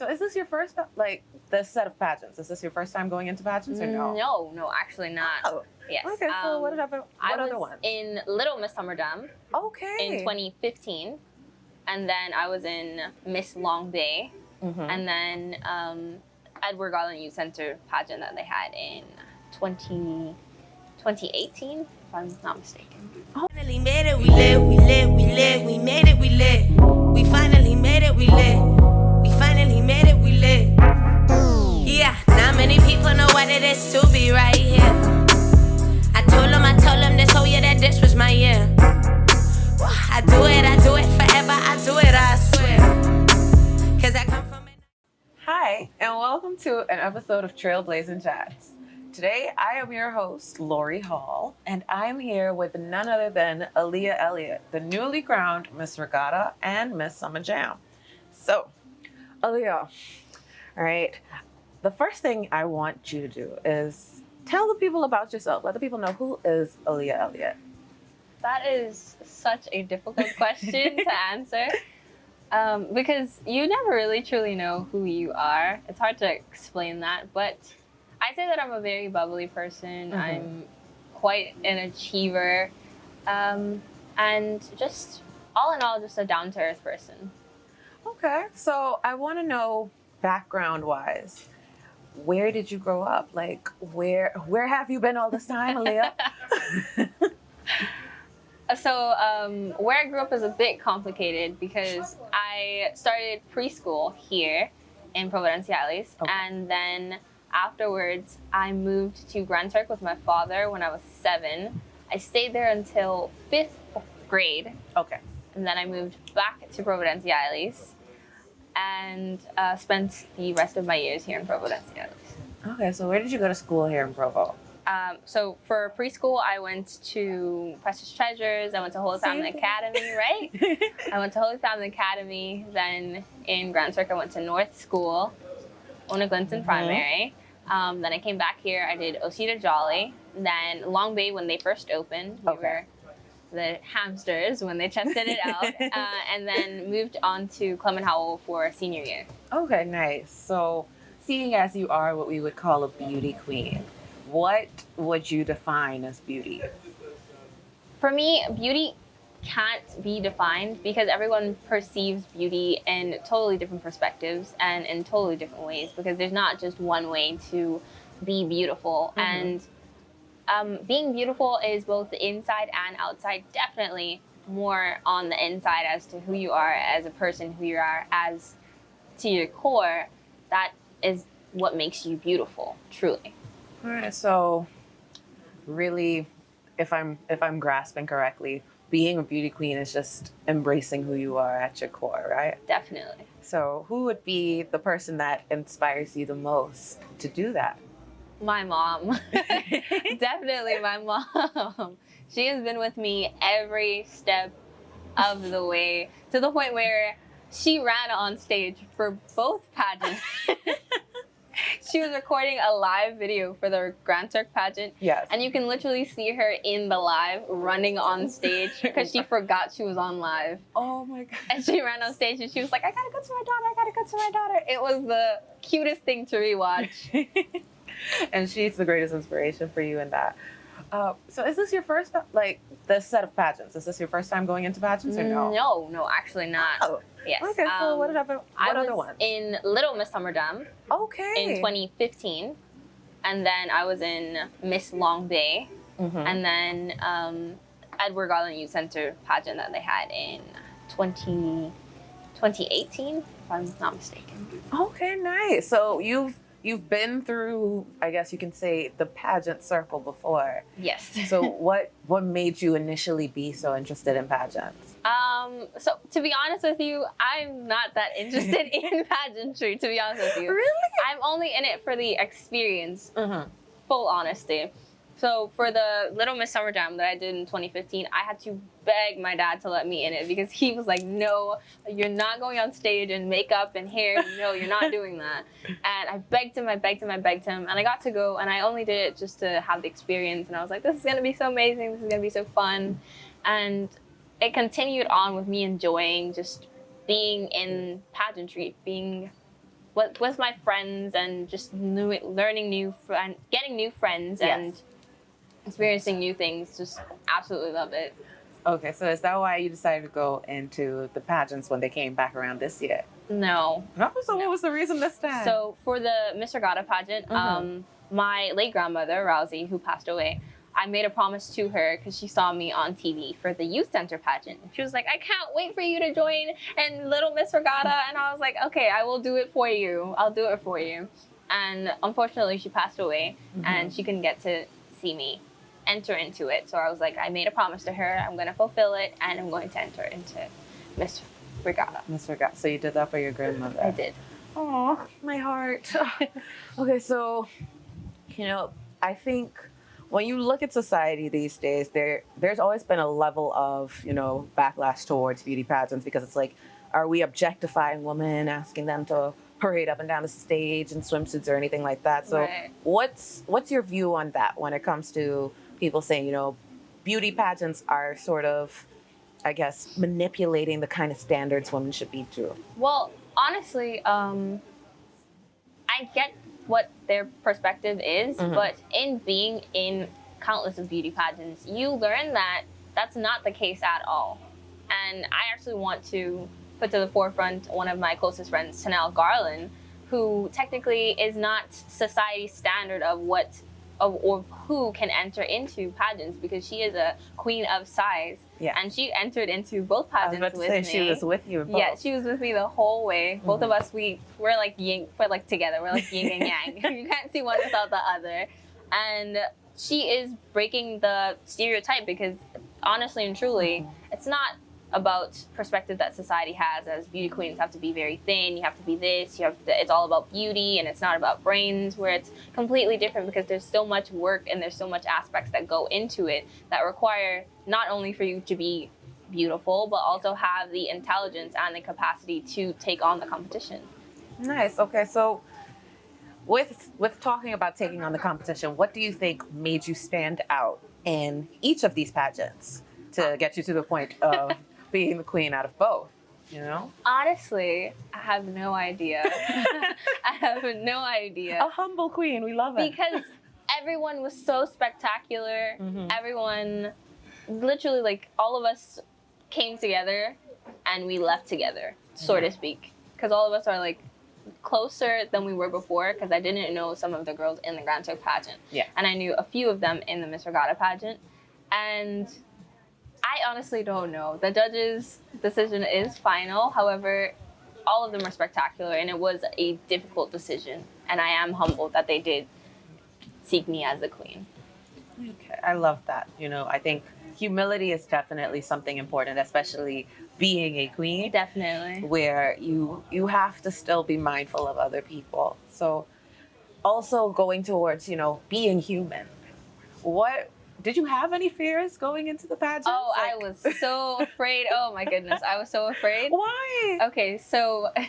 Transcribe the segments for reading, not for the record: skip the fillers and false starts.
So is this your first, like, this set of pageants? Is this your first time going into pageants or no? No, actually not. Oh. Yes. Okay, so what other ones? In Little Miss Summerdam Okay. in 2015. And then I was in Miss Long Bay. And then Edward Garland Youth Center pageant that they had in 2018, if I'm not mistaken. Oh. Finally made it, we lit, we lit, we lit, we made it, we lit. We finally made it, we lit. We finally made it, we lit. Yeah, not many people know what it is to be right here. I told them this whole year that this was my year. I do it forever, I do it, I swear. Cause I come from it. Hi, and welcome to an episode of Trailblazing Chats. Today, I am your host, Lori Hall, and I'm here with none other than Aaliyah Elliott, the newly crowned Miss Regatta and Miss Summer Jam. So, Aaliyah, all right, the first thing I want you to do is tell the people about yourself. Let the people know, who is Aaliyah Elliott? That is such a difficult question to answer because you never really truly know who you are. It's hard to explain that, but I say that I'm a very bubbly person. I'm quite an achiever, and just all in all, just a down-to-earth person. Okay, so I want to know, background-wise, where did you grow up? Like, where have you been all this time, Aaliyah? So where I grew up is a bit complicated because I started preschool here in Provo, and then afterwards I moved to Grand Turk with my father when I was 7. I stayed there until 5th grade. Okay. And then I moved back to Provo and spent the rest of my years here in Provo. Okay, so where did you go to school here in Provo? So for preschool, I went to Precious Treasures. I went to Holy Family Academy, right? I went to Holy Family Academy. Then in Grand Turk, I went to North School, Ona Glinton Primary. Then I came back here. I did Osita Jolly. Then Long Bay, when they first opened, we were the hamsters when they tested it out. And then moved on to Clement Howell for senior year. Okay, nice. So seeing as you are what we would call a beauty queen, what would you define as beauty? For me, beauty can't be defined because everyone perceives beauty in totally different perspectives and in totally different ways, because there's not just one way to be beautiful. And being beautiful is both the inside and outside, definitely more on the inside as to who you are as a person, who you are as to your core. That is what makes you beautiful, truly. All right, so really, if I'm grasping correctly, being a beauty queen is just embracing who you are at your core, right? Definitely. So who would be the person that inspires you the most to do that? My mom. Definitely my mom. She has been with me every step of the way, to the point where she ran on stage for both pageants. She was recording a live video for the Grand Turk pageant. Yes. And you can literally see her in the live running on stage because she forgot she was on live. Oh my God. And she ran on stage and she was like, I gotta go to my daughter, I gotta go to my daughter. It was the cutest thing to rewatch. And she's the greatest inspiration for you in that. So is this your first, like, this set of pageants? Is this your first time going into pageants or no? No, actually not. Oh. Yes. Okay, so what other ones? In Little Miss Summerdam in 2015. And then I was in Miss Long Bay. And then Edward Garland Youth Center pageant that they had in 2018, if I'm not mistaken. Okay, nice. So you've been through, I guess you can say, the pageant circle before. Yes. So what made you initially be so interested in pageants? So to be honest with you, I'm not that interested in pageantry, to be honest with you. Really? I'm only in it for the experience, full honesty. So for the Little Miss Summer Jam that I did in 2015, I had to beg my dad to let me in it because he was like, no, you're not going on stage and makeup and hair. No, you're not doing that. And I begged him, and I got to go, and I only did it just to have the experience. And I was like, this is going to be so amazing. This is going to be so fun. And it continued on with me enjoying just being in pageantry, being with my friends and just getting new friends and experiencing new things. Just absolutely love it. Okay, so is that why you decided to go into the pageants when they came back around this year? No. So what was the reason this time? So for the Miss Regatta pageant, my late grandmother, Rousey, who passed away, I made a promise to her because she saw me on TV for the youth center pageant. She was like, I can't wait for you to join and Little Miss Regatta. And I was like, okay, I will do it for you. I'll do it for you. And unfortunately, she passed away and she couldn't get to see me enter into it. So I was like, I made a promise to her. I'm going to fulfill it and I'm going to enter into Miss Regatta. Miss Regatta. So you did that for your grandmother? I did. Oh, my heart. Okay, so, I think when you look at society these days, there's always been a level of, backlash towards beauty pageants because it's like, are we objectifying women, asking them to parade up and down the stage in swimsuits or anything like that? So what's your view on that when it comes to people saying, beauty pageants are sort of, I guess, manipulating the kind of standards women should be to? Well, honestly, I get what their perspective is, but in being in countless of beauty pageants, you learn that that's not the case at all. And I actually want to put to the forefront one of my closest friends, Tennelle Garland, who technically is not society's standard of who can enter into pageants because she is a queen of size. Yeah. And she entered into both pageants with me. I was about to say she was with you. Yeah, she was with me the whole way. Both of us, we're like yin, we're like together. We're like yin and yang. You can't see one without the other. And she is breaking the stereotype because honestly and truly, it's not about perspective that society has as beauty queens have to be very thin, you have to be this, it's all about beauty and it's not about brains, where it's completely different because there's so much work and there's so much aspects that go into it that require not only for you to be beautiful, but also have the intelligence and the capacity to take on the competition. Nice. Okay, so with talking about taking on the competition, what do you think made you stand out in each of these pageants to get you to the point of being the queen out of both, Honestly, I have no idea. I have no idea. A humble queen, we love it. Because everyone was so spectacular. Everyone, literally, like, all of us came together and we left together, so to speak. Because all of us are, like, closer than we were before because I didn't know some of the girls in the Grand Turk pageant. Yeah. And I knew a few of them in the Miss Regatta pageant. And I honestly don't know. The judges' decision is final. However, all of them are spectacular, and it was a difficult decision. And I am humbled that they did seek me as the queen. Okay, I love that. I think humility is definitely something important, especially being a queen. Definitely. Where you have to still be mindful of other people. So also going towards, being human. Did you have any fears going into the pageant? Oh, I was so afraid. Oh my goodness, I was so afraid. Why? Okay, so I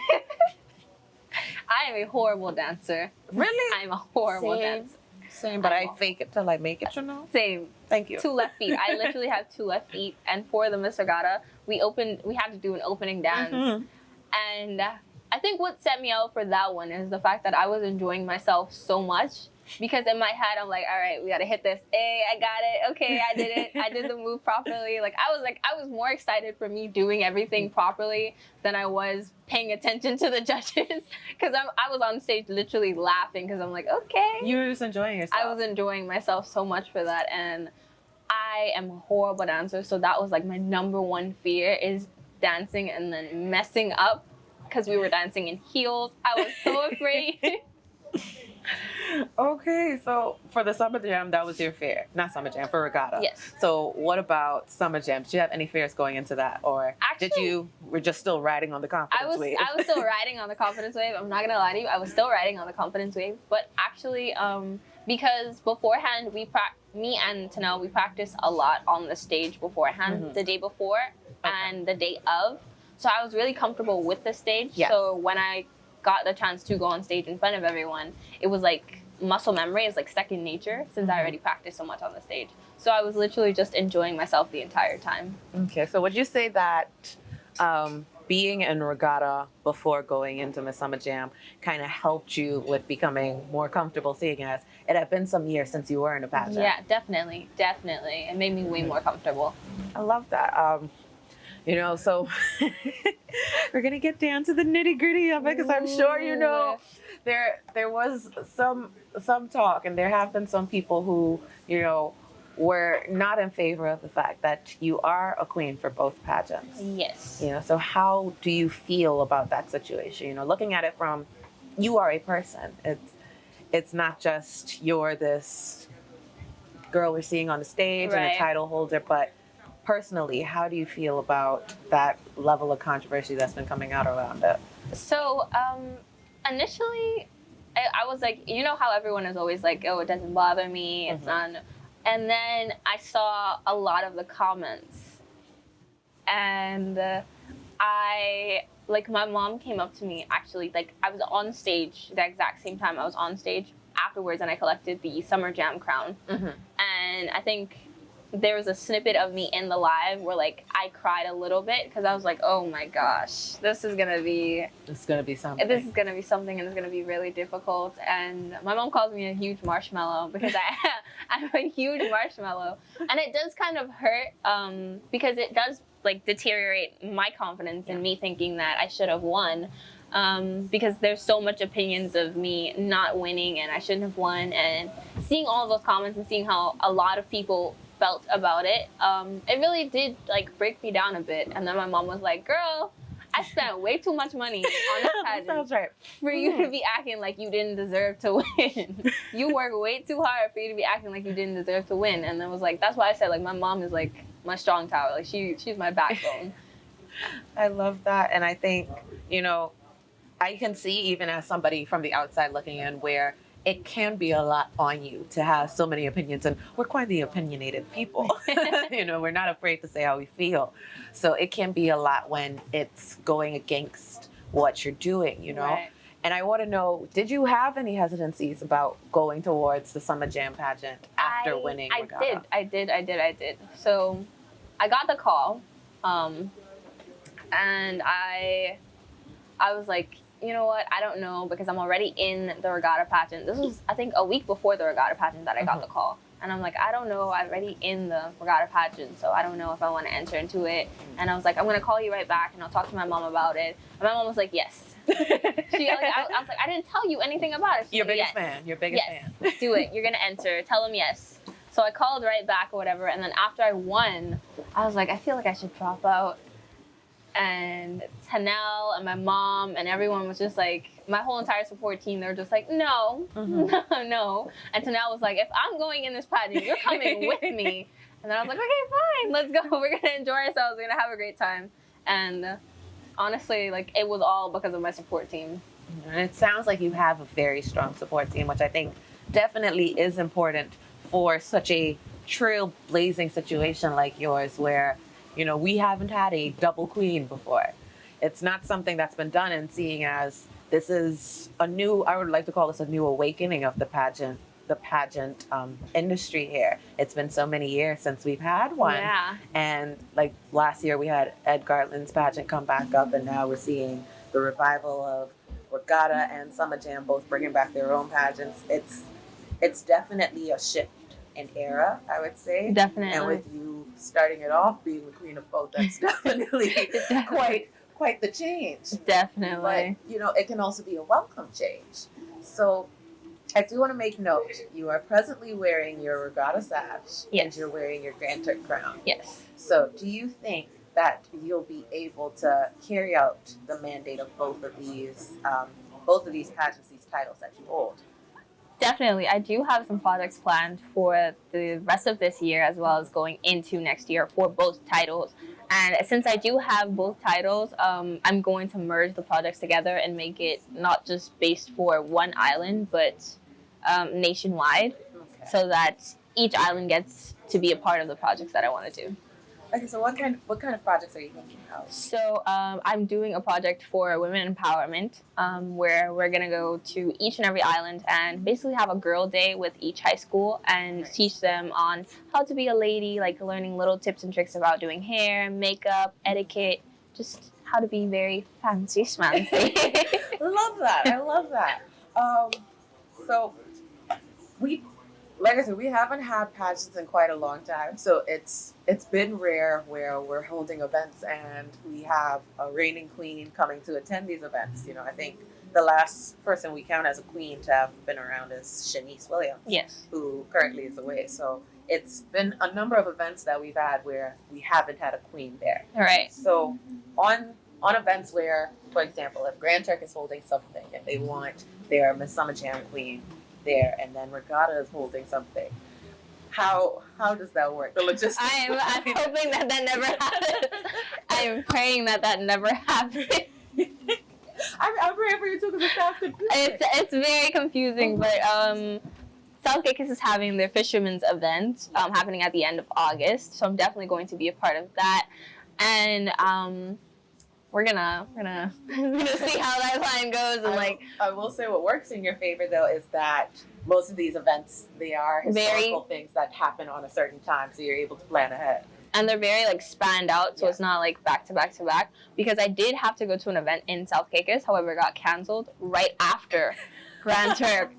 am a horrible dancer. Really? I'm a horrible dancer. Same, but I fake it till I make it, Same. Thank you. 2 left feet. I literally have 2 left feet. And for the Miss Regatta, we had to do an opening dance. And I think what set me out for that one is the fact that I was enjoying myself so much. Because in my head, I'm like, all right, we got to hit this. Hey, I got it. Okay, I did it. I did the move properly. I was more excited for me doing everything properly than I was paying attention to the judges. Because I was on stage literally laughing because I'm like, okay. You were just enjoying yourself. I was enjoying myself so much for that. And I am a horrible dancer. So that was like my number one fear is dancing and then messing up because we were dancing in heels. I was so afraid. Okay, so for the Summer Jam, that was your fear. Not Summer Jam, for Regatta. Yes. So what about Summer Jam? Did you have any fears going into that? Or were just still riding on the confidence wave? I was still riding on the confidence wave. I'm not going to lie to you. I was still riding on the confidence wave. But actually, because beforehand, me and Tennelle, we practiced a lot on the stage beforehand, the day before and the day of. So I was really comfortable with the stage. Yes. So when I got the chance to go on stage in front of everyone, it was like muscle memory. It's like second nature since I already practiced so much on the stage. So I was literally just enjoying myself the entire time. Okay, so would you say that being in Regatta before going into Miss Summer Jam kind of helped you with becoming more comfortable, seeing as it had been some years since you were in a pageant. Yeah, definitely. It made me way more comfortable. I love that. You know, so we're gonna get down to the nitty gritty of it, because I'm sure you know there was some talk, and there have been some people who, you know, were not in favor of the fact that you are a queen for both pageants. Yes. You know, so how do you feel about that situation? You know, looking at it from, you are a person. It's not just you're this girl we're seeing on the stage and a title holder, but personally, how do you feel about that level of controversy that's been coming out around it? So, initially, I was like, you know how everyone is always like, oh, it doesn't bother me, it's not. And then I saw a lot of the comments, and my mom came up to me, actually, like, I was on stage the exact same time I was on stage afterwards, and I collected the Summer Jam crown. And I think there was a snippet of me in the live where, like, I cried a little bit, because I was like, oh my gosh, this is gonna be something. This is gonna be something, and it's gonna be really difficult. And my mom calls me a huge marshmallow, because I'm a huge marshmallow, and it does kind of hurt, because it does, like, deteriorate my confidence in me thinking that I should have won. Because there's so much opinions of me not winning and I shouldn't have won, and seeing all of those comments and seeing how a lot of people felt about it, it really did, like, break me down a bit. And then my mom was like, girl, I spent way too much money on this pageant Sounds right. for you to be acting like you didn't deserve to win. You work way too hard for you to be acting like you didn't deserve to win. And I was like, that's why I said, like, my mom is like my strong tower. Like, she's my backbone. I love that. And I think, you know, I can see, even as somebody from the outside looking in, where it can be a lot on you to have so many opinions, and we're quite the opinionated people. You know, we're not afraid to say how we feel. So it can be a lot when it's going against what you're doing, you know? Right. And I want to know, did you have any hesitancies about going towards the Summer Jam pageant after winning Regatta? I did. So I got the call, and I was like, you know what, I don't know, because I'm already in the Regatta pageant. This was, I think, a week before the Regatta pageant that I got the call. And I'm like, I don't know, I'm already in the Regatta pageant, so I don't know if I want to enter into it. And I was like, I'm going to call you right back, and I'll talk to my mom about it. And my mom was like, yes. I was like, I didn't tell you anything about it. Your biggest fan. Yes, do it. You're going to enter. Tell them yes. So I called right back or whatever. And then after I won, I was like, I feel like I should drop out. And Tennelle and my mom and everyone was just like, my whole entire support team, they were just like, no. And Tennelle was like, if I'm going in this pageant, you're coming with me. And then I was like, okay, fine, let's go. We're going to enjoy ourselves. We're going to have a great time. And honestly, like, it was all because of my support team. And it sounds like you have a very strong support team, which I think definitely is important for such a trailblazing situation like yours, where, you know, we haven't had a double queen before. It's not something that's been done, and seeing as this is a new, I would like to call this a new awakening of the pageant industry here. It's been so many years since we've had one. Yeah. And like last year we had Ed Garland's pageant come back up, and now we're seeing the revival of Regatta and Summer Jam both bringing back their own pageants. It's definitely a shift in era, I would say. Definitely. And with you starting it off being the queen of both, that's definitely quite the change. Definitely. But, you know, it can also be a welcome change. So I do want to make note, you are presently wearing your Regatta sash, and you're wearing your Grand Turk crown. Yes. So do you think that you'll be able to carry out the mandate of both of these pageants, these titles that you hold? Definitely. I do have some projects planned for the rest of this year, as well as going into next year, for both titles. And since I do have both titles, I'm going to merge the projects together and make it not just based for one island, but nationwide, so that each island gets to be a part of the projects that I want to do. Okay, so what kind of projects are you thinking of? So I'm doing a project for women empowerment, where we're going to go to each and every island and basically have a girl day with each high school and teach them on how to be a lady, like learning little tips and tricks about doing hair, makeup, etiquette, just how to be very fancy schmancy. Love that. I love that. So like I said, we haven't had pageants in quite a long time. So it's been rare where we're holding events and we have a reigning queen coming to attend these events. You know, I think the last person we count as a queen to have been around is Shanice Williams. Yes. Who currently is away. So it's been a number of events that we've had where we haven't had a queen there. All right. So on events where, for example, if Grand Turk is holding something and they want their Miss Summer Jam queen there, and then Regatta is holding something, how does that work? The logistics. I'm hoping that never happens. I'm praying that never happens. I'm praying for you too because it sounds confusing. It's very confusing, but South Caicos is having their Fisherman's event happening at the end of August, so I'm definitely going to be a part of that, and we're gonna see how that line goes. And I will say what works in your favor though is that most of these events, they are historical things that happen on a certain time, so you're able to plan ahead. And they're very spanned out, so it's not back to back to back. Because I did have to go to an event in South Caicos, however, it got canceled right after Grand Turk,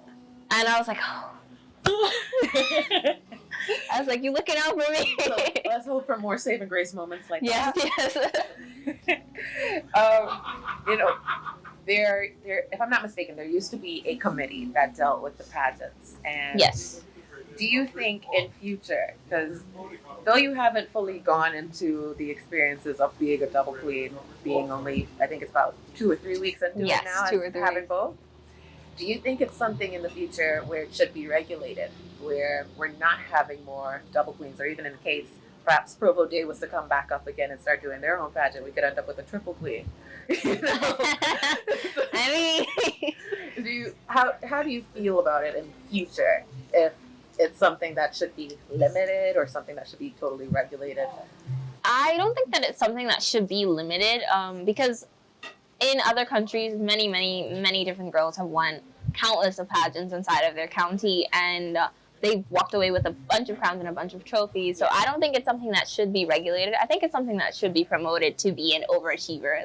and I was like, oh. I was like, you looking out for me? So let's hope for more saving grace moments like that. Yes. You know, there. If I'm not mistaken, there used to be a committee that dealt with the pageants. And yes. Do you think in future, because though you haven't fully gone into the experiences of being a double queen, being only, I think it's about 2 or 3 weeks into it now, 2 or 3. having both, do you think it's something in the future where it should be regulated, where we're not having more double queens, or even in case perhaps Provo Day was to come back up again and start doing their own pageant, we could end up with a triple queen? You know? I mean, how do you feel about it in future? If it's something that should be limited or something that should be totally regulated? I don't think that it's something that should be limited, because in other countries, many different girls have won countless of pageants inside of their county, and they've walked away with a bunch of crowns and a bunch of trophies. So I don't think it's something that should be regulated. I think it's something that should be promoted to be an overachiever,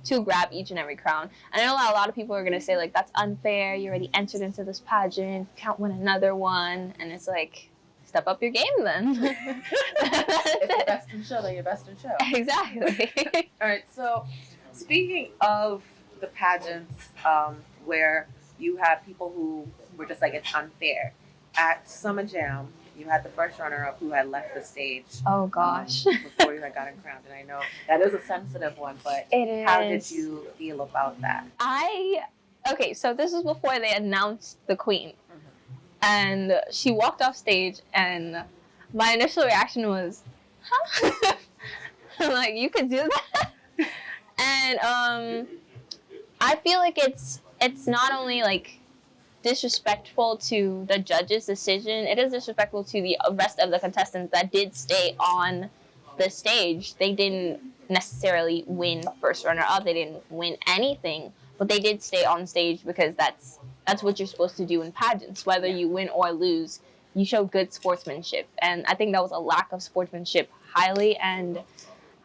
to grab each and every crown. And I know a lot of people are going to say, that's unfair. You already entered into this pageant. Can't win another one. And it's step up your game then. If you're best in show, then you're best in show. Exactly. All right, so speaking of the pageants, where you have people who were just it's unfair, at Summer Jam, you had the first runner-up who had left the stage. Oh, gosh. Before you had gotten crowned. And I know that is a sensitive one, but it is. How did you feel about that? Okay, so this was before they announced the queen. Mm-hmm. And she walked off stage, and my initial reaction was, huh? I'm like, you could do that? And I feel like it's not only disrespectful to the judge's decision, it is disrespectful to the rest of the contestants that did stay on the stage. They didn't necessarily win first runner-up, they didn't win anything, but they did stay on stage because that's what you're supposed to do in pageants. Whether you win or lose, you show good sportsmanship, and I think that was a lack of sportsmanship highly, and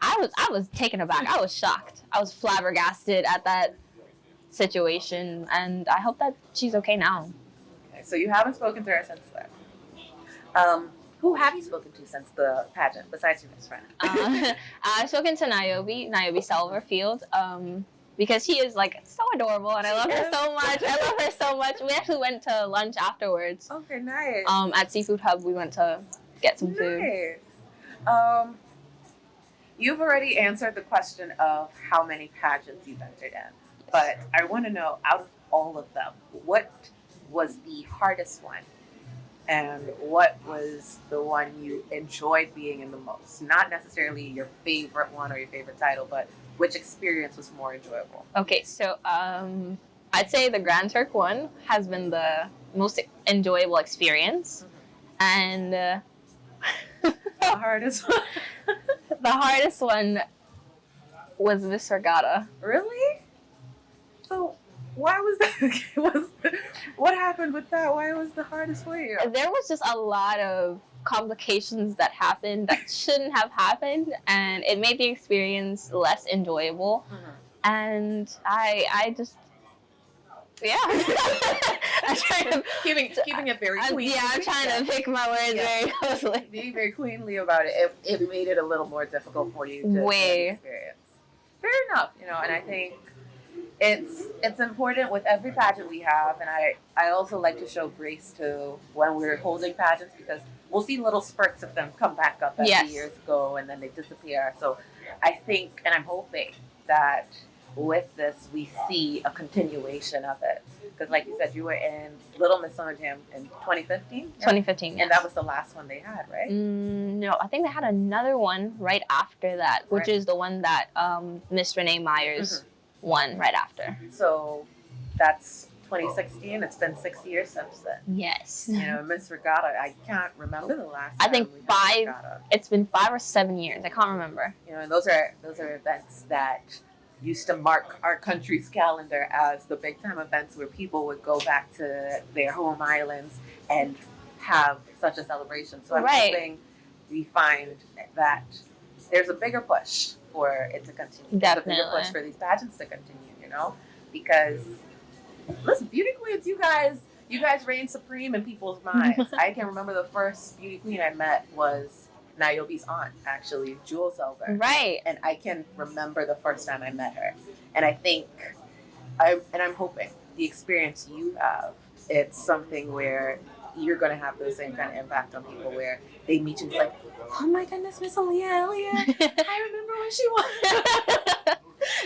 I was taken aback. I was shocked. I was flabbergasted at that situation, and I hope that she's okay now. Okay, so you haven't spoken to her since then. Who have you spoken to since the pageant, besides your best friend? I've spoken to Niobe Salverfield, because she is so adorable, and I love her so much. We actually went to lunch afterwards. Okay, nice. At Seafood Hub, we went to get some food. Nice. You've already answered the question of how many pageants you've entered in. But I want to know, out of all of them, what was the hardest one? And what was the one you enjoyed being in the most? Not necessarily your favorite one or your favorite title, but which experience was more enjoyable? Okay, so I'd say the Grand Turk one has been the most enjoyable experience. Mm-hmm. And the hardest one? The hardest one was Miss Regatta. Really? So why was that? What happened with that? Why was the hardest for you? There was just a lot of complications that happened that shouldn't have happened, and it made the experience less enjoyable. And I just, yeah. I'm trying to keeping it very queenly. I'm trying to pick my words very closely. Being very queenly about it, it made it a little more difficult for you to experience. Fair enough, you know, and I think it's important with every pageant we have, and I also like to show grace to when we're holding pageants, because we'll see little spurts of them come back up as the years go, and then they disappear. So I think, and I'm hoping that with this we see a continuation of it, because like you said, you were in Little Miss Summer Jam in 2015. 2015, and that was the last one they had, right? No, I think they had another one right after that, which is the one that Miss Renee Myers won right after. So that's 2016. It's been 6 years since then. Yes. You know, Miss Regatta, I can't remember the last time. I think it's been 5 or 7 years. I can't remember. You know, and those are events that used to mark our country's calendar as the big time events where people would go back to their home islands and have such a celebration. So I'm hoping we find that there's a bigger push for it to continue. Definitely. There's a bigger push for these pageants to continue, you know? Because, listen, beauty queens, you guys reign supreme in people's minds. I can remember the first beauty queen I met was Niobe's aunt, actually, Jewel Selver. Right. And I can remember the first time I met her. And I think, I'm hoping the experience you have, it's something where you're going to have the same kind of impact on people where they meet you and it's like, oh my goodness, Miss Aaliyah Elliot. I remember when she won.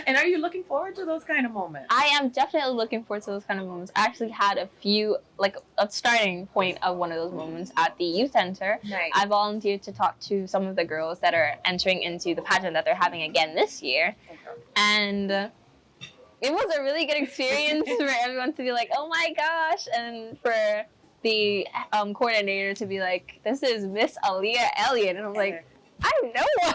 And are you looking forward to those kind of moments? I am definitely looking forward to those kind of moments. I actually had a few, like a starting point of one of those moments at the youth center. Nice. I volunteered to talk to some of the girls that are entering into the pageant that they're having again this year. Okay. And it was a really good experience for everyone to be like, oh my gosh, and for the coordinator to be like, this is Miss Aaliyah Elliot. And I'm like, I know.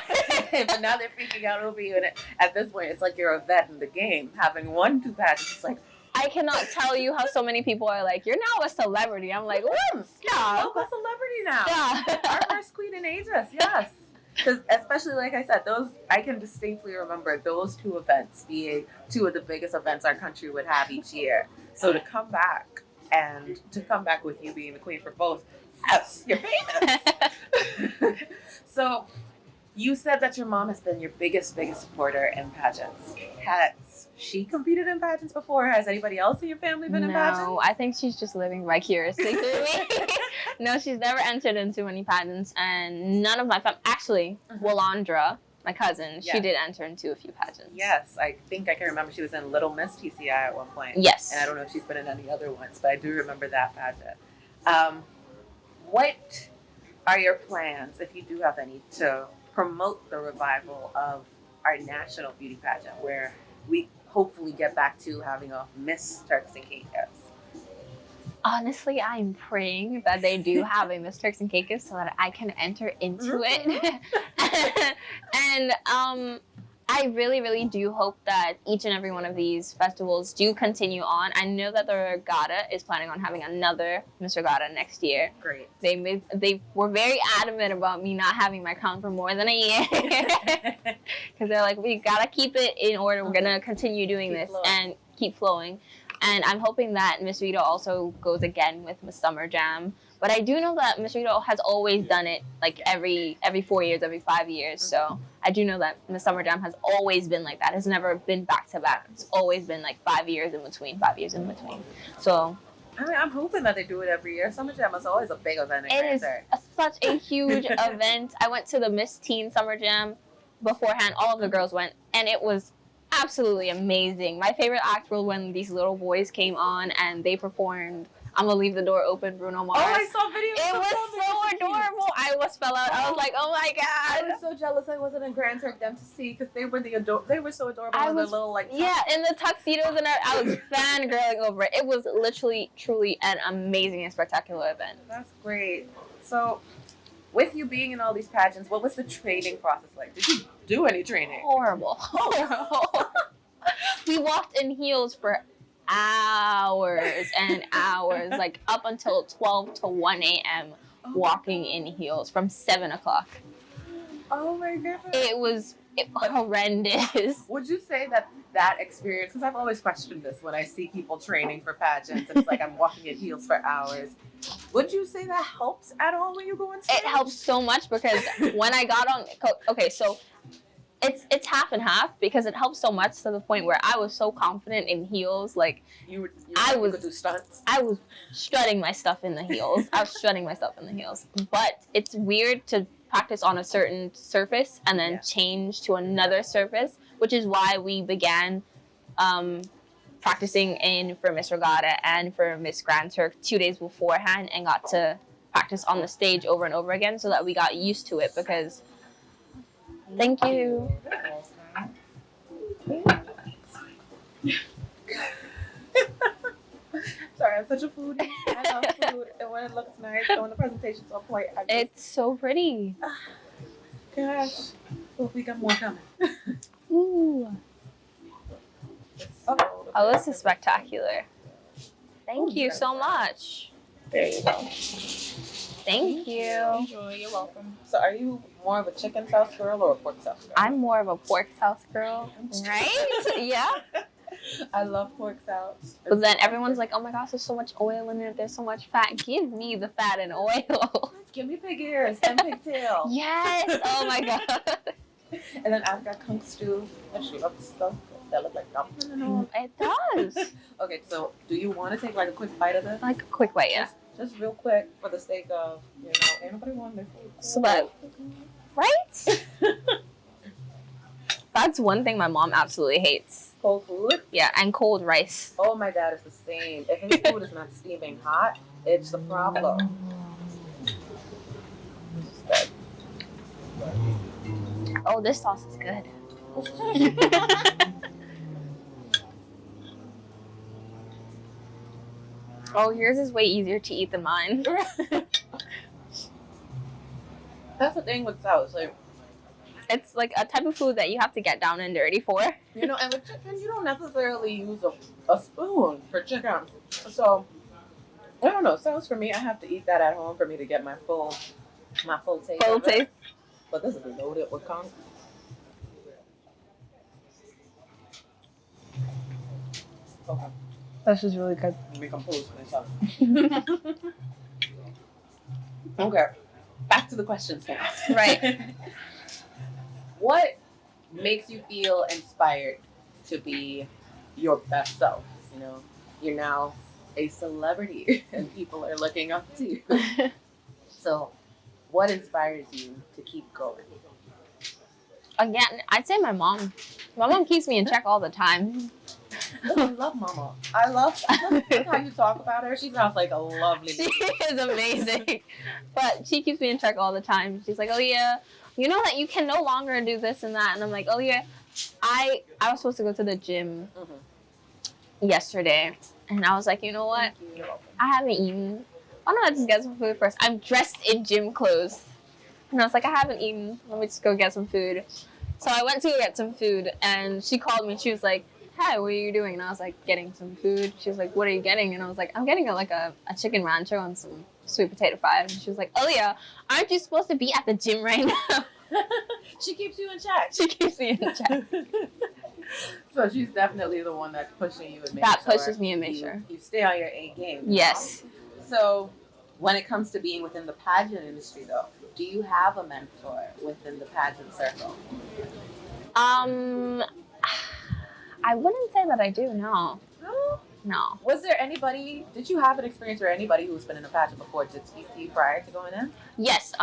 But now they're freaking out over you, and at this point, it's like you're a vet in the game, having won 2 pageants. It's like, I cannot tell you how so many people are like, you're now a celebrity. I'm like, what? Stop. I'm a celebrity now. Stop. Our first queen in Aegis, yes. Because especially, like I said, I can distinctly remember those 2 events being 2 of the biggest events our country would have each year. So to come back, and to come back with you being the queen for both, yes, you're famous. So, you said that your mom has been your biggest supporter in pageants. Has she competed in pageants before? Has anybody else in your family been in pageants? No, I think she's just living vicariously through me. No, she's never entered into any pageants, and none of my family. Actually, Walandra, my cousin, she did enter into a few pageants. Yes, I think I can remember she was in Little Miss TCI at one point. Yes. And I don't know if she's been in any other ones, but I do remember that pageant. What are your plans, if you do have any, to promote the revival of our national beauty pageant, where we hopefully get back to having a Miss Turks and Caicos? Honestly, I'm praying that they do have a Miss Turks and Caicos so that I can enter into it. And I really, really do hope that each and every one of these festivals do continue on. I know that the Regatta is planning on having another Miss Regatta next year. Great. They were very adamant about me not having my crown for more than a year. Because they're like, we gotta keep it in order. We're gonna continue doing this and keep flowing. And I'm hoping that Miss Rita also goes again with Miss Summer Jam. But I do know that Miss Rita has always done it like every 4 years, every 5 years. So I do know that Miss Summer Jam has always been like that. It's never been back to back. It's always been like 5 years in between, 5 years in between. So I mean, I'm hoping that they do it every year. Summer Jam is always a big event. It is such a huge event. I went to the Miss Teen Summer Jam beforehand. All of the girls went, and it was absolutely amazing. My favorite act was when these little boys came on and they performed I'm Gonna Leave the Door Open, Bruno Mars. Oh, I saw videos. It was so adorable. I almost fell out. I was like, oh my God. I was so jealous I wasn't in Grand Turk them to see, because they were so adorable in their little like in the tuxedos, and I was fangirling over it. It was literally, truly an amazing and spectacular event. That's great. So, with you being in all these pageants, what was the training process like? Did you do any training? Horrible. We walked in heels for hours and hours, like up until 12 to 1 a.m. walking in heels from 7 o'clock. Oh my goodness. It was horrendous. Would you say that experience, because I've always questioned this when I see people training for pageants, and it's like I'm walking in heels for hours. Would you say that helps at all when you go on stage? It helps so much because when I got on, okay, so it's half and half because it helps so much to the point where I was so confident in heels, like you could do stunts. I was strutting my stuff in the heels. But it's weird to practice on a certain surface and then change to another surface, which is why we began practicing for Miss Regatta and for Miss Grand Turk 2 days beforehand and got to practice on the stage over and over again so that we got used to it because... Thank you. Sorry, I'm such a foodie. I love food, and when it looks nice, and when the presentation's on point, It's so pretty. Gosh, hope we got more coming. Ooh. Oh, this is spectacular. Thank you so much. There you go. Thank you. Enjoy. You're welcome. So, are you more of a chicken sauce girl or a pork sauce girl? I'm more of a pork sauce girl, right? Yeah. I love pork sauce. But then everyone's like, oh my gosh, there's so much oil in it. There's so much fat. Give me the fat and oil. Give me pig ears and pigtail. Yes. Oh my God. And then I've got kung stew. That shit looks so good. That look like dumpling and all. It does. Okay, so do you want to take like a quick bite of this? Like a quick bite, yeah. Just real quick for the sake of, anybody want their food. So that, right? That's one thing my mom absolutely hates. Cold food? Yeah, and cold rice. Oh my God, it's the same. If his food is not steaming hot, it's the problem. Oh, this sauce is good. Oh, yours is way easier to eat than mine. That's the thing with sauce. Like, it's like a type of food that you have to get down and dirty for. and with chicken, you don't necessarily use a spoon for chicken. So, I don't know. Sauce for me, I have to eat that at home for me to get my full taste. Full taste. But this is loaded with conch. Okay. This is really good. Let me compose myself. Okay. Back to the questions now. Right. What makes you feel inspired to be your best self? You're now a celebrity and people are looking up to you. So, what inspires you to keep going? Again, I'd say my mom. My mom keeps me in check all the time. I love Mama. I love how you talk about her. She sounds like a lovely She is amazing. But she keeps me in check all the time. She's like, oh yeah, you know that you can no longer do this and that. And I'm like, oh yeah. I was supposed to go to the gym yesterday. And I was like, you know what? I haven't eaten. Why don't I just get some food first? I'm dressed in gym clothes. And I was like, I haven't eaten. Let me just go get some food. So I went to go get some food. And she called me. She was like, hi, what are you doing? And I was like, getting some food. She was like, what are you getting? And I was like, I'm getting a chicken rancho and some sweet potato fries. And she was like, Aaliyah, aren't you supposed to be at the gym right now? She keeps you in check. She keeps me in check. So she's definitely the one that's pushing you and pushes me and makes sure. You stay on your A game. Yes. So when it comes to being within the pageant industry, though, do you have a mentor within the pageant circle? I wouldn't say that I do, no. No. Was there anybody, did you have an experience where anybody who's been in a pageant before did speak to you prior to going in? Yes,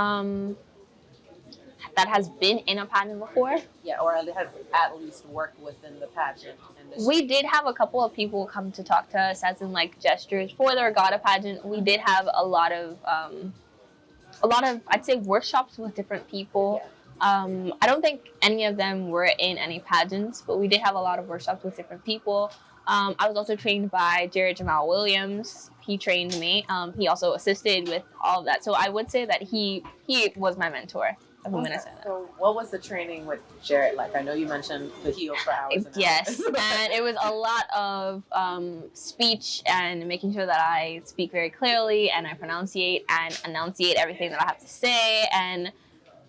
that has been in a pageant before. Yeah, or has at least worked within the pageant industry. We did have a couple of people come to talk to us, as in like gestures. For the Regatta pageant, we did have a lot of I'd say workshops with different people. Yeah. I don't think any of them were in any pageants, but we did have a lot of workshops with different people. I was also trained by Jared Jamal Williams. He trained me. He also assisted with all of that. So I would say that he was my mentor. I'm going to say that. So what was the training with Jarrett like? I know you mentioned the heel for hours and Yes, hours. and it was a lot of speech and making sure that I speak very clearly and I pronunciate and enunciate everything that I have to say, and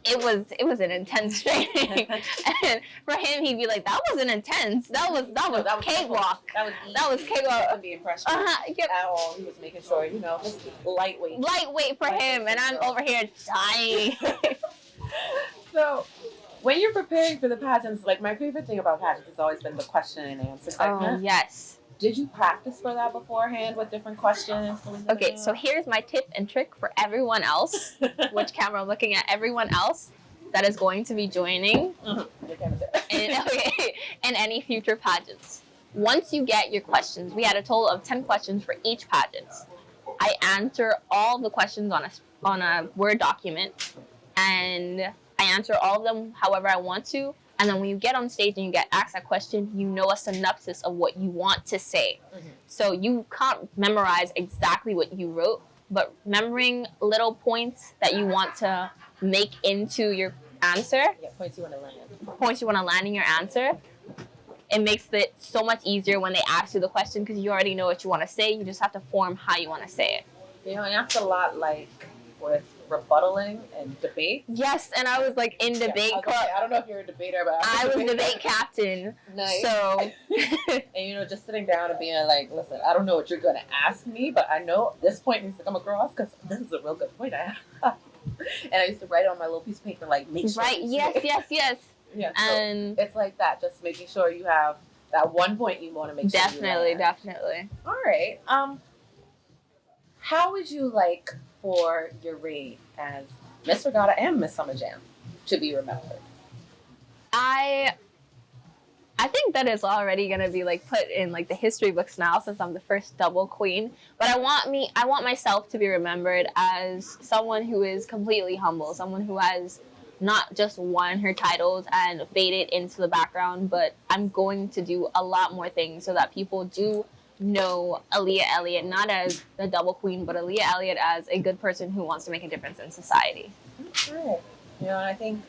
it was an intense training. And for him, he'd be like, "That wasn't intense. That was cakewalk. That was easy. That was cakewalk." He wasn't being pressured Yep. at all. He was making sure, just lightweight. Lightweight for him, and I'm over here dying. So, when you're preparing for the pageants, like my favorite thing about pageants has always been the question and answer segment. Oh, yes. Did you practice for that beforehand with different questions? Okay, so here's my tip and trick for everyone else, which camera I'm looking at, everyone else that is going to be joining in any future pageants. Once you get your questions, we had a total of 10 questions for each pageant. I answer all the questions on a Word document, and I answer all of them however I want to. And then when you get on stage and you get asked that question, you know a synopsis of what you want to say. Mm-hmm. So you can't memorize exactly what you wrote, but remembering little points that you want to make into your answer. Yeah, points you want to land. Points you want to land in your answer. It makes it so much easier when they ask you the question because you already know what you want to say. You just have to form how you want to say it. And that's a lot like with rebuttaling and debate. Yes, and I was like in debate club. I don't know if you're a debater, but I was debate captain. Nice. So, and just sitting down and being like, listen, I don't know what you're going to ask me, but I know this point needs to come across because this is a real good point I have. And I used to write it on my little piece of paper, like, make sure. Right, yes. Yeah, and so it's like that, just making sure you have that one point you want to make sure Definitely. All right. How would you like for your reign as Miss Regatta and Miss Summer Jam to be remembered? I think that is already gonna be like put in like the history books now since I'm the first double queen. But I want myself to be remembered as someone who is completely humble, someone who has not just won her titles and faded into the background, but I'm going to do a lot more things so that people do know Aaliyah Elliot, not as the double queen, but Aaliyah Elliot as a good person who wants to make a difference in society. Right. And I think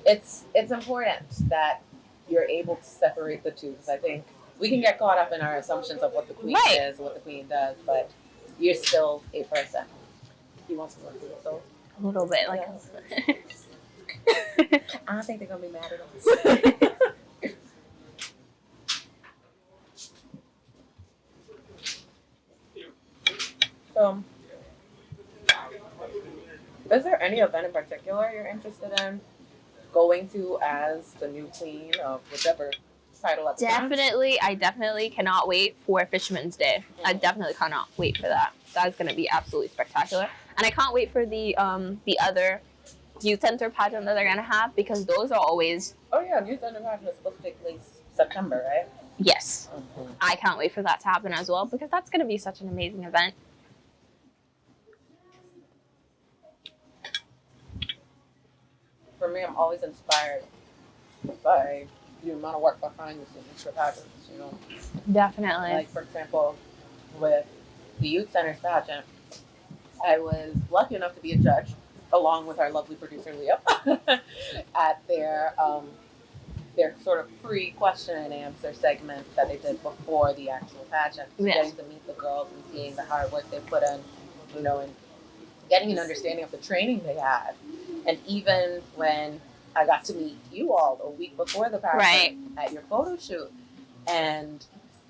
it's important that you're able to separate the two, because I think we can get caught up in our assumptions of what the queen is, what the queen does, but you're still a person. You want to work with it, though? A little bit, like. Yeah. I don't think they're gonna be mad at us. Is there any event in particular you're interested in going to as the new queen of whichever title at the time? I definitely cannot wait for Fisherman's Day. Mm-hmm. I definitely cannot wait for that. That's going to be absolutely spectacular. And I can't wait for the other youth center pageant that they're going to have, because those are always... Oh yeah, youth center pageant is supposed to take place September, right? Yes. Mm-hmm. I can't wait for that to happen as well, because that's going to be such an amazing event. For me, I'm always inspired by the amount of work behind the scenes for pageants, Definitely. Like, for example, with the Youth Center's pageant, I was lucky enough to be a judge, along with our lovely producer, Leah, at their sort of pre-question and answer segment that they did before the actual pageant. Yes. Getting to meet the girls and seeing the hard work they put in, and getting an understanding of the training they had. And even when I got to meet you all a week before the pageant at your photo shoot, and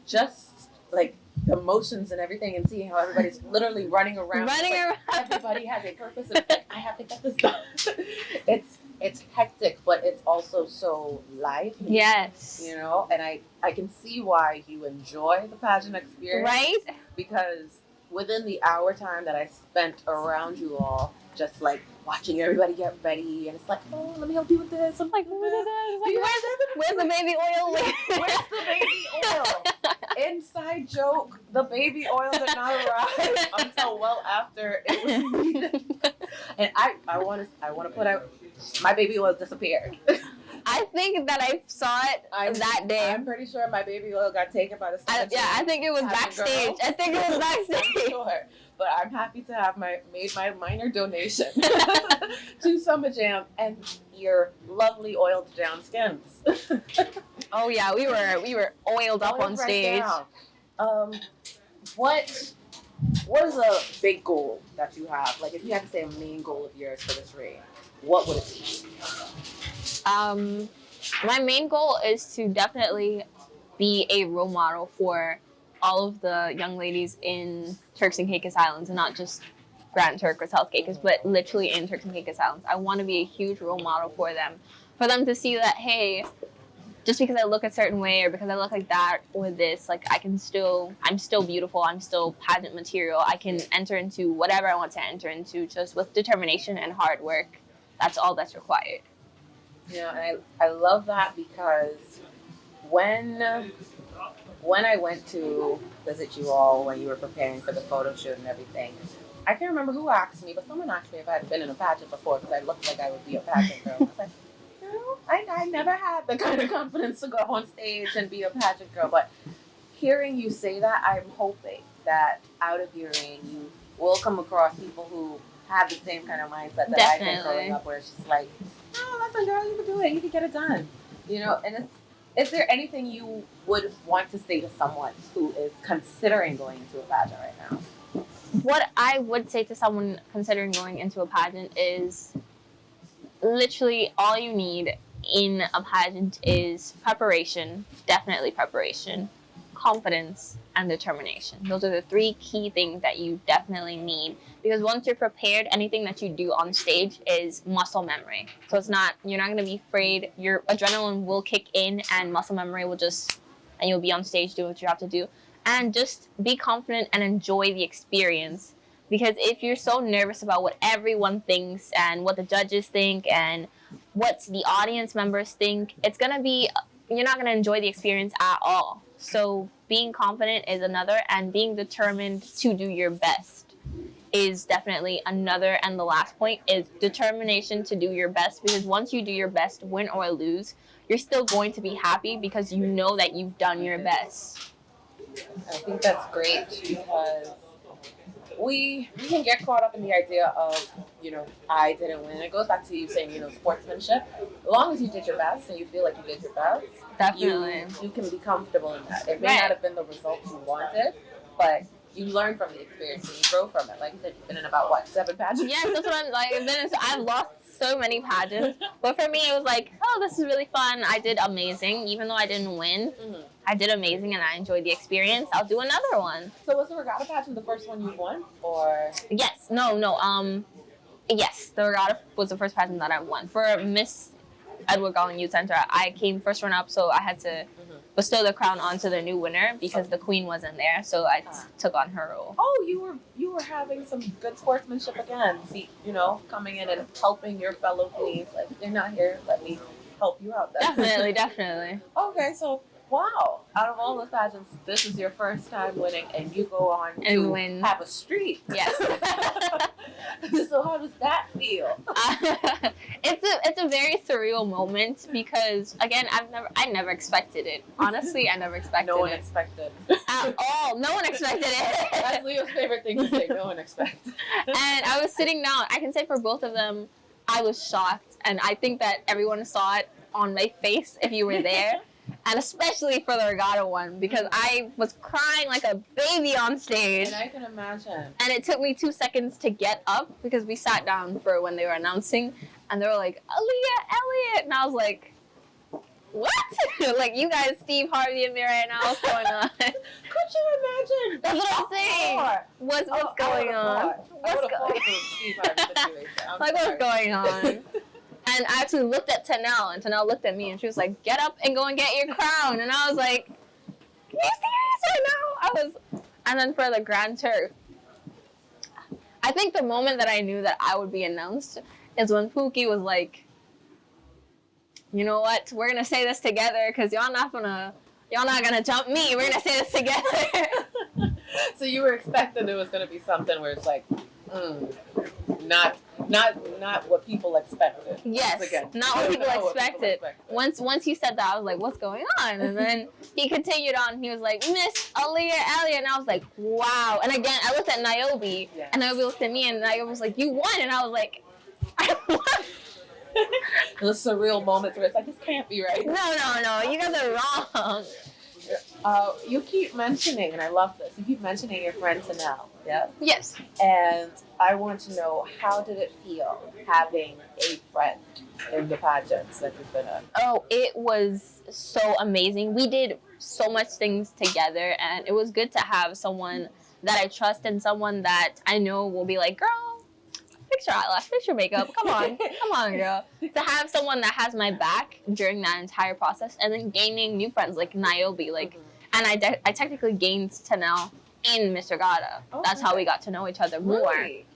just like the emotions and everything, and seeing how everybody's literally running around. Everybody has a purpose, and like, I have to get this done. It's hectic, but it's also so lively. Yes. And I can see why you enjoy the pageant experience. Right? Because within the hour time that I spent around you all, just like watching everybody get ready, and it's like, oh, let me help you with this. I'm like, where's the baby oil? Where's the baby oil? Inside joke, the baby oil did not arrive until well after it was needed. And I want to put out, my baby oil disappeared. I think that I saw it that day. I'm pretty sure my baby oil got taken by the stage. I think it was backstage. I think it was backstage. I'm sure. But I'm happy to have made my minor donation to Summer Jam and your lovely oiled down skins. Oh yeah, we were oiled up on stage. What is a big goal that you have? Like, if you had to say a main goal of yours for this reign, what would it be? My main goal is to definitely be a role model for all of the young ladies in Turks and Caicos Islands, and not just Grand Turk or South Caicos, but literally in Turks and Caicos Islands. I want to be a huge role model for them to see that, hey, just because I look a certain way or because I look like that or this, like I'm still beautiful, I'm still pageant material. I can enter into whatever I want to enter into just with determination and hard work. That's all that's required. Yeah, and I love that because when I went to visit you all when you were preparing for the photo shoot and everything, I can't remember who asked me, but someone asked me if I had been in a pageant before because I looked like I would be a pageant girl. I was like, no, I never had the kind of confidence to go on stage and be a pageant girl. But hearing you say that, I'm hoping that out of your reign, you will come across people who have the same kind of mindset that I did growing up, where it's just like, oh, listen, girl, you can do it. You can get it done. You know, and is there anything you would want to say to someone who is considering going into a pageant right now? What I would say to someone considering going into a pageant is literally all you need in a pageant is preparation, definitely preparation, confidence, and determination. Those are the three key things that you definitely need, because once you're prepared, anything that you do on stage is muscle memory. So you're not going to be afraid. Your adrenaline will kick in and muscle memory will and you'll be on stage doing what you have to do. And just be confident and enjoy the experience. Because if you're so nervous about what everyone thinks and what the judges think and what the audience members think, you're not going to enjoy the experience at all. So being confident is another, and being determined to do your best is definitely another. And the last point is determination to do your best, because once you do your best, win or lose, you're still going to be happy because you know that you've done your best. I think that's great because we can get caught up in the idea of, I didn't win. It goes back to you saying, sportsmanship. As long as you did your best and you feel like you did your best, definitely, you can be comfortable in that. It may not have been the result you wanted, but you learn from the experience and you grow from it. Like you said, you've been in about 7 pageants? Yes, that's what I'm like. I've lost so many pageants, but for me it was like, oh, this is really fun. I did amazing, even though I didn't win. Mm-hmm. I did amazing and I enjoyed the experience. I'll do another one. So was the Regatta pageant the first one you won, or? Yes, yes, the Regatta was the first pageant that I won. For Miss Edward Garland Youth Center, I came first run up, so I had to bestow the crown onto the new winner because the queen wasn't there, so I took on her role. Oh, you were having some good sportsmanship again. Coming in and helping your fellow queens. Like, they're not here, let me help you out. Definitely. Okay, so wow, out of all the pageants, this is your first time winning, and you go on to win. Have a streak. Yes. So how does that feel? It's a very surreal moment because, again, I never expected it. Honestly, I never expected it. No one expected. At all. No one expected it. That's Leo's favorite thing to say. No one expected. And I was sitting down. I can say for both of them, I was shocked, and I think that everyone saw it on my face if you were there. And especially for the Regatta one, because I was crying like a baby on stage. And I can imagine. And it took me 2 seconds to get up because we sat down for when they were announcing, and they were like, Aaliyah Elliot, and I was like, what? Like, you guys Steve Harvey and me right now, what's going on? Could you imagine? That's what I'm saying. What's going on? What's going on? And I actually looked at Tennelle, and Tennelle looked at me, and she was like, get up and go and get your crown. And I was like, are you serious right now? And then for the Grand Turk, I think the moment that I knew that I would be announced is when Pookie was like, you know what, we're going to say this together, because y'all not going to jump me. We're going to say this together. So you were expecting it was going to be something where it's like, Not what people expected. Yes, Again, not what people expected. Once he said that, I was like, what's going on? And then he continued on. He was like, Miss Aaliyah Elliot. And I was like, wow. And again, I looked at Niobe, and Niobe looked at me, and Niobe was like, you won. And I was like, I won. The surreal moments where it's like, this can't be right. No, you guys are wrong. You keep mentioning, and I love this, you keep mentioning your friend Tennelle, yeah? Yes. And I want to know, how did it feel having a friend in the pageants that you've been in? Oh, it was so amazing. We did so much things together, and it was good to have someone that I trust and someone that I know will be like, girl, fix your eyelash, fix your makeup, come on, girl. To have someone that has my back during that entire process, and then gaining new friends like Niobe, like, and I technically gained Tennelle in Miss Regatta. Oh, that's how we got to know each other more. Right.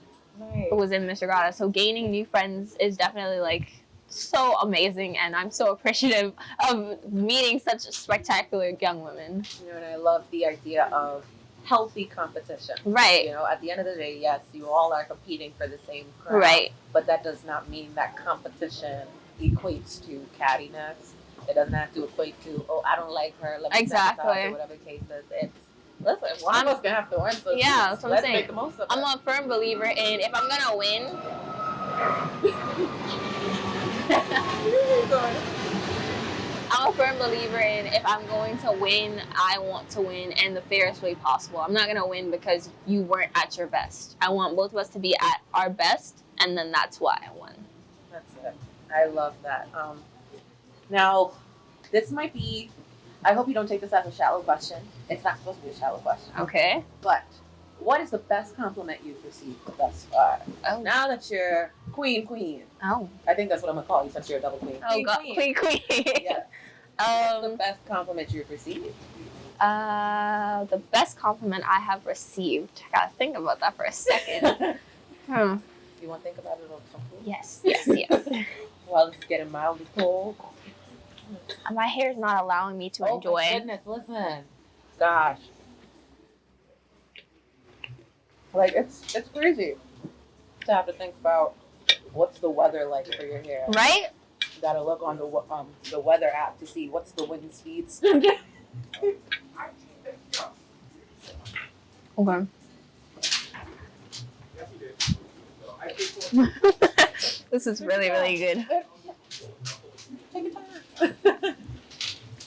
It was in Miss Regatta. So gaining new friends is definitely like so amazing, and I'm so appreciative of meeting such spectacular young women. You know, and I love the idea of healthy competition. Right. You know, at the end of the day, yes, you all are competing for the same crown. Right. But that does not mean that competition equates to cattiness. It doesn't have to equate to, oh, I don't like her. Let me Exactly. or whatever the case is. It's, listen, one of us gonna have to win. So Yeah, that's what I'm let's saying. make the most of it. I'm a firm believer in if I'm gonna win. I'm a firm believer in if I'm going to win, I want to win in the fairest way possible. I'm not gonna win because you weren't at your best. I want both of us to be at our best, and then that's why I won. That's it. I love that. Now, this might be, I hope you don't take this as a shallow question. It's not supposed to be a shallow question. Okay. But what is the best compliment you've received thus far? Oh. Now that you're queen. Oh. I think that's what I'm going to call you since you're a double queen. Oh, God. Queen. Yeah. What's the best compliment you've received? The best compliment I have received. I gotta think about that for a second. You want to think about it over some food? Yes. While it's getting mildly cold. My hair is not allowing me to enjoy. Oh my goodness, listen. Gosh. Like, it's crazy to have to think about what's the weather like for your hair. Right? You gotta look on the weather app to see what's the wind speeds. Okay. This is really, really good. Take your time.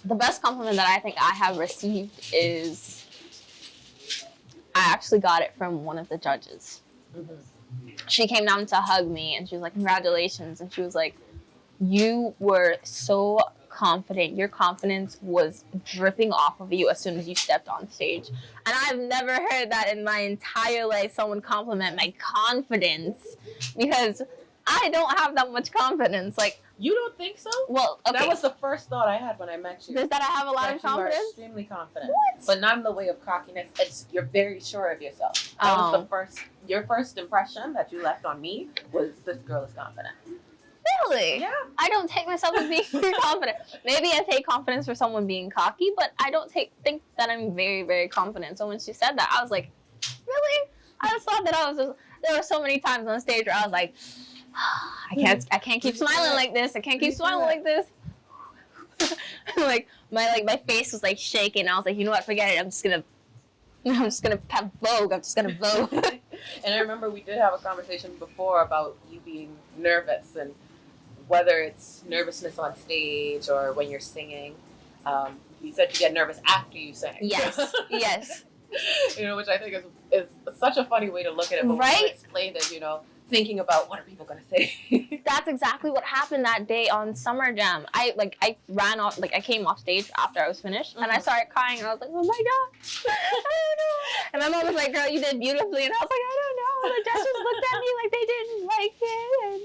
The best compliment that I think I have received is I actually got it from one of the judges. Mm-hmm. She came down to hug me and she was like, congratulations. And she was like, you were so confident. Your confidence was dripping off of you as soon as you stepped on stage. And I've never heard that in my entire life, someone compliment my confidence, because I don't have that much confidence. Like, you don't think so? well, okay. That was the first thought I had when I met you. Does that I have a lot That of you are confidence? extremely confident. What? But not in the way of cockiness. It's you're very sure of yourself. That was your first impression that you left on me was this girl is confident. Really? Yeah. I don't take myself as being very confident. Maybe I take confidence for someone being cocky, but I don't think that I'm very, very confident. So when she said that, I was like, really? I just thought that there were so many times on stage where I was like, I can't keep smiling like this. I can't keep smiling like this. like my face was like shaking. I was like, you know what? Forget it. I'm just gonna have Vogue. I'm just gonna Vogue. And I remember we did have a conversation before about you being nervous and whether it's nervousness on stage or when you're singing. You said you get nervous after you sing. Yes. Yes. You know, which I think is such a funny way to look at it. But Right? when you explained it, you know, thinking about what are people going to say. That's exactly what happened that day on Summer Jam. I ran off, like I came off stage after I was finished, and I started crying, and I was like, oh my God, I don't know. And my mom was like, girl, you did beautifully, and I was like, I don't know. The judges looked at me like they didn't like it, and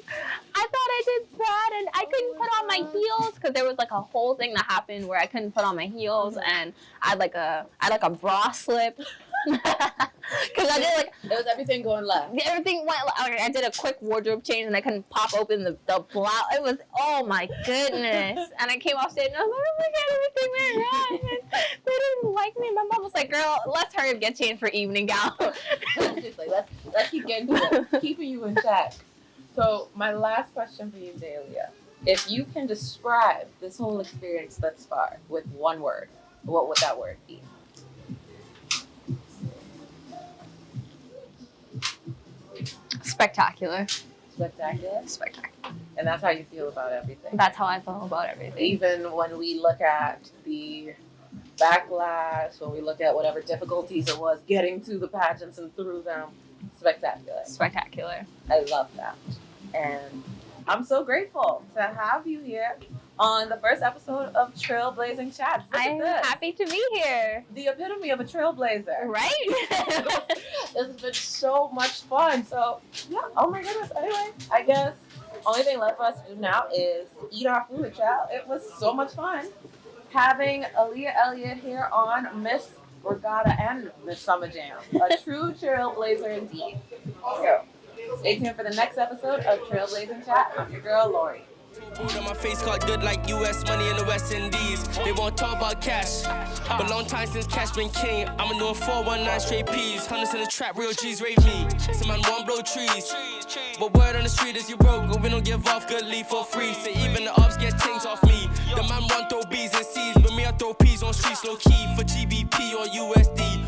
I thought I did bad, and I couldn't put on my heels because there was like a whole thing that happened where I couldn't put on my heels, and I had like a bra slip. Because I did like It was everything going left. everything went. Like, I did a quick wardrobe change and I couldn't pop open the blouse. It was, oh my goodness. And I came off stage and I was like, oh my god, everything went wrong. And they didn't like me. My mom was like, girl, let's hurry up, get changed for evening gown. Just like, let's keep getting to it, keeping you in check. So my last question for you, Aaliyah, if you can describe this whole experience thus far with one word, what would that word be? Spectacular. Spectacular. Spectacular. And that's how you feel about everything. That's how I feel about everything. Even when we look at the backlash, when we look at whatever difficulties it was getting to the pageants and through them, spectacular. Spectacular. I love that. And I'm so grateful to have you here on the first episode of Trailblazing Chats. I'm happy to be here. The epitome of a trailblazer. Right? This has been so much fun. So, yeah, oh my goodness. Anyway, I guess only thing left for us to do now is eat our food, child. It was so much fun having Aaliyah Elliott here on Miss Regatta and Miss Summer Jam. A true trailblazer indeed. So, stay tuned for the next episode of Trailblazing Chat. I'm your girl, Lori. On my face card good like US money in the West Indies. They won't talk about cash, but long time since cash been king. I'm doing 419 straight P's, hundreds in the trap, real G's rave me. Some man won't blow trees, but word on the street is you broke, but we don't give off good leave for free. So even the ops get things off me. The man want throw B's and C's, but me I throw P's on streets low key for GBP or USD.